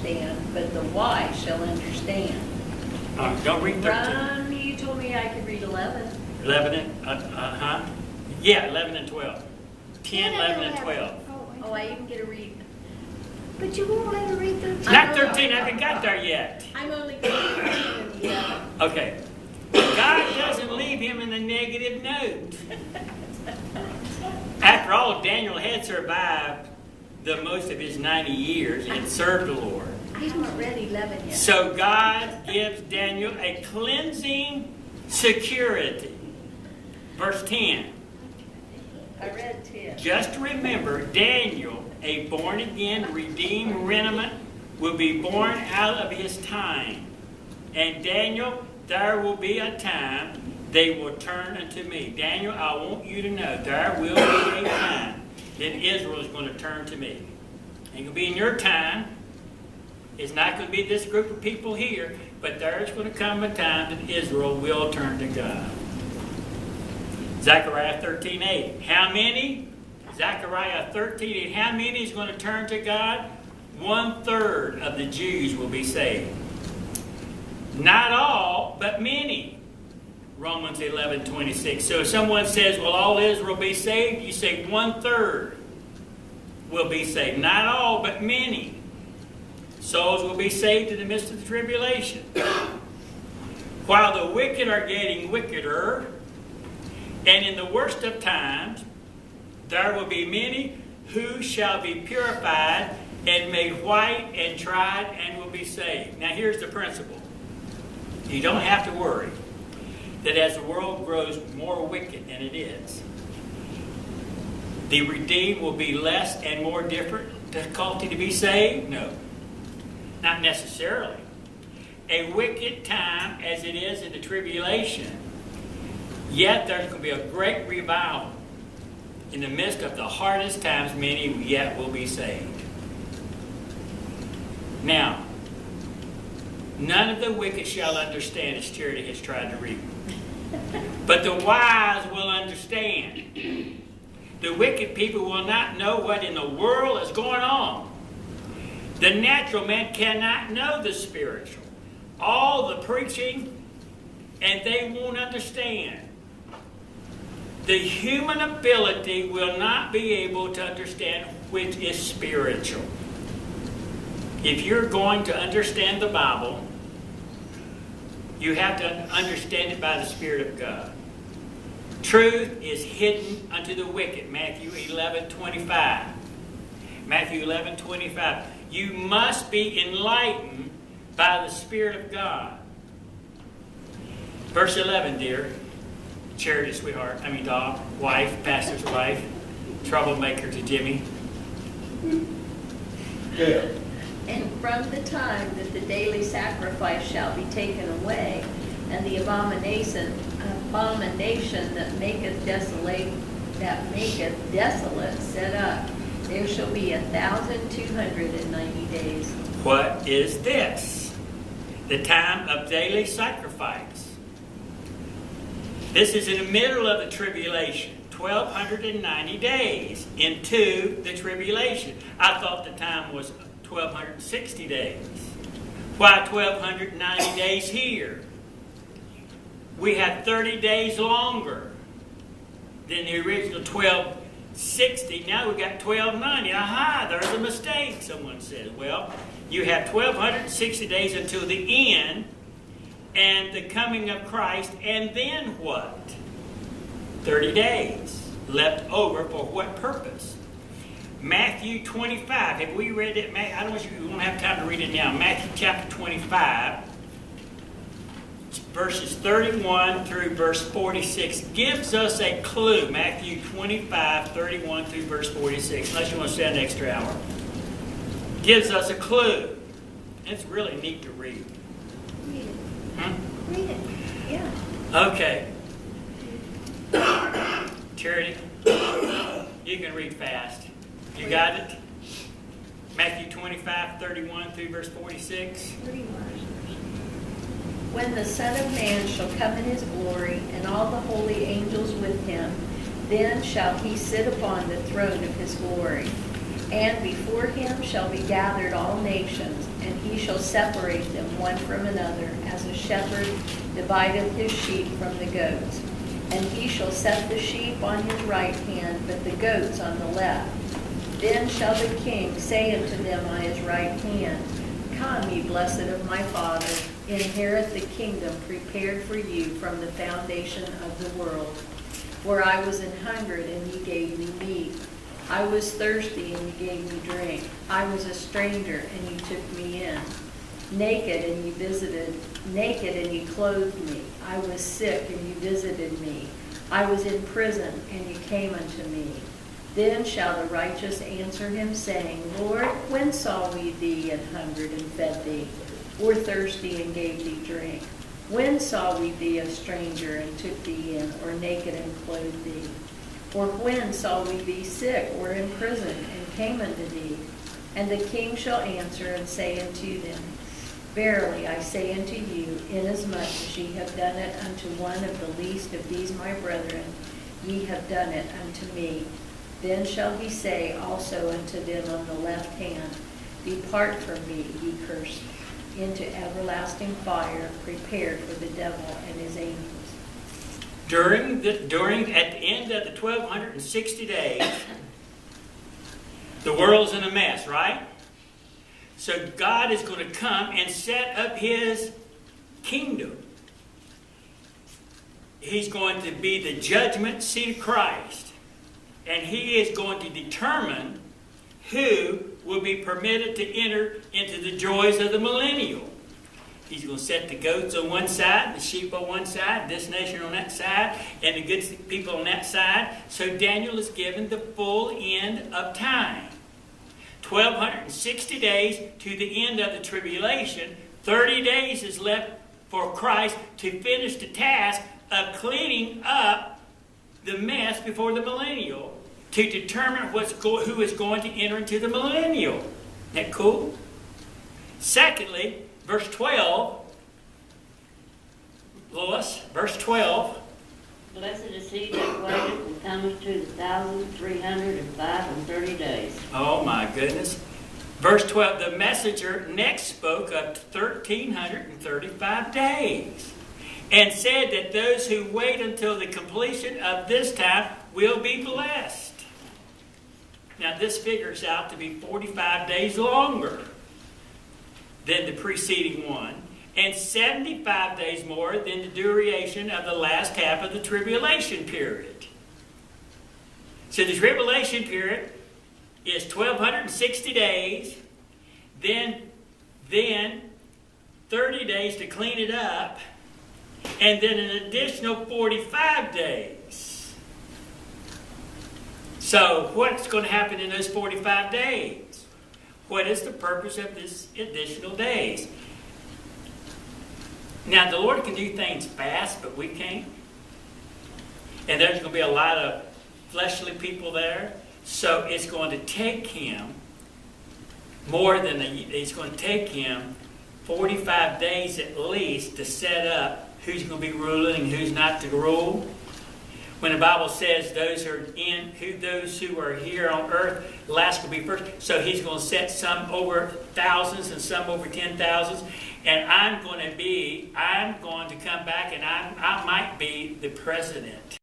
understand, but the wise shall understand. Don't read 13. Ron, you told me I could read 11. 11 and, yeah, 11 and 12. 10, 11, and 12. Oh, I even get to read. But you won't let her read 13. Not 13, I haven't got there yet. I'm only going to read 10 and 11. Okay. God doesn't leave him in the negative note. After all, Daniel had survived the most of his 90 years and served the Lord. I haven't read 11 yet. So God gives Daniel a cleansing security. Verse 10. I read 10. Just remember, Daniel, a born-again, redeemed remnant, will be born out of his time. And Daniel, there will be a time they will turn unto me. Daniel, I want you to know, there will be a time that Israel is going to turn to me. It ain't going to be in your time. It's not going to be this group of people here, but there's going to come a time that Israel will turn to God. Zechariah 13:8. How many? Zechariah 13:8. How many is going to turn to God? 1/3 of the Jews will be saved. Not all, but many. Romans 11:26. So if someone says, will all Israel be saved? You say 1/3 will be saved. Not all, but many. Souls will be saved in the midst of the tribulation. While the wicked are getting wickeder, and in the worst of times, there will be many who shall be purified and made white and tried and will be saved. Now here's the principle. You don't have to worry that as the world grows more wicked than it is, the redeemed will be less and more difficulty to be saved? No. Not necessarily. A wicked time as it is in the tribulation, yet there's going to be a great revival. In the midst of the hardest times, many yet will be saved. Now, none of the wicked shall understand, as Charity has tried to read. But the wise will understand. The wicked people will not know what in the world is going on. The natural man cannot know the spiritual. All the preaching, and they won't understand. The human ability will not be able to understand which is spiritual. If you're going to understand the Bible, you have to understand it by the Spirit of God. Truth is hidden unto the wicked. Matthew 11:25. Matthew 11:25. You must be enlightened by the Spirit of God. Verse 11, dear. Charity, sweetheart. Dog, wife, pastor's wife, troublemaker to Jimmy. Yeah. And from the time that the daily sacrifice shall be taken away, and the abomination that maketh desolate set up, there shall be 1,290 days. What is this? The time of daily sacrifice. This is in the middle of the tribulation. 1,290 days into the tribulation. I thought the time was 1,260 days. Why 1,290 days here? We have 30 days longer than the original 1,260. Now we got 1,290. Aha, there's a mistake, someone says. Well, you have 1,260 days until the end and the coming of Christ, and then what? 30 days left over for what purpose? Matthew 25. Have we read it? I don't want you, we won't have time to read it now. Matthew chapter 25, verses 31 through verse 46 gives us a clue. Matthew 25, 31 through verse 46. Unless you want to stay an extra hour. Gives us a clue. It's really neat to read. Read it. Hmm? Read it. Yeah. Okay. Charity, you can read fast. You got it? Matthew 25, 31 through verse 46. When the Son of Man shall come in his glory, and all the holy angels with him, then shall he sit upon the throne of his glory. And before him shall be gathered all nations, and shall separate them one from another, as a shepherd divideth his sheep from the goats. And he shall set the sheep on his right hand, but the goats on the left. Then shall the king say unto them on his right hand, Come, ye blessed of my Father, inherit the kingdom prepared for you from the foundation of the world. For I was an hungered, and ye gave me meat. I was thirsty, and ye gave me drink. I was a stranger, and ye took me in. Naked, and ye clothed me. I was sick, and ye visited me. I was in prison, and ye came unto me. Then shall the righteous answer him, saying, Lord, when saw we thee and hungered and fed thee, or thirsty and gave thee drink? When saw we thee a stranger and took thee in, or naked and clothed thee? Or when saw we thee sick or in prison and came unto thee? And the king shall answer and say unto them, Verily I say unto you, inasmuch as ye have done it unto one of the least of these my brethren, ye have done it unto me. Then shall he say also unto them on the left hand, Depart from me, ye cursed, into everlasting fire, prepared for the devil and his angels. At the end of the 1260 days, the world's in a mess, right? So God is going to come and set up his kingdom. He's going to be the judgment seat of Christ. And he is going to determine who will be permitted to enter into the joys of the millennial. He's going to set the goats on one side, the sheep on one side, this nation on that side, and the good people on that side. So Daniel is given the full end of time. 1260 days to the end of the tribulation. 30 days is left for Christ to finish the task of cleaning up the mess before the millennial, to determine who is going to enter into the millennial. Isn't that cool? Secondly, verse 12, Lois, verse 12. Blessed is he that waiteth and cometh to the 1,330 days. Oh my goodness. Verse 12, the messenger next spoke of 1,335 days and said that those who wait until the completion of this time will be blessed. Now this figures out to be 45 days longer than the preceding one, and 75 days more than the duration of the last half of the tribulation period. So the tribulation period is 1,260 days, then 30 days to clean it up, and then an additional 45 days. So what's going to happen in those 45 days? What is the purpose of this additional days? Now, the Lord can do things fast, but we can't. And there's going to be a lot of fleshly people there. So it's going to take him it's going to take him 45 days at least to set up who's going to be ruling and who's not to rule. When the Bible says those who are here on earth, last will be first. So he's going to set some over thousands and some over 10,000s. And I'm going to come back and I might be the president.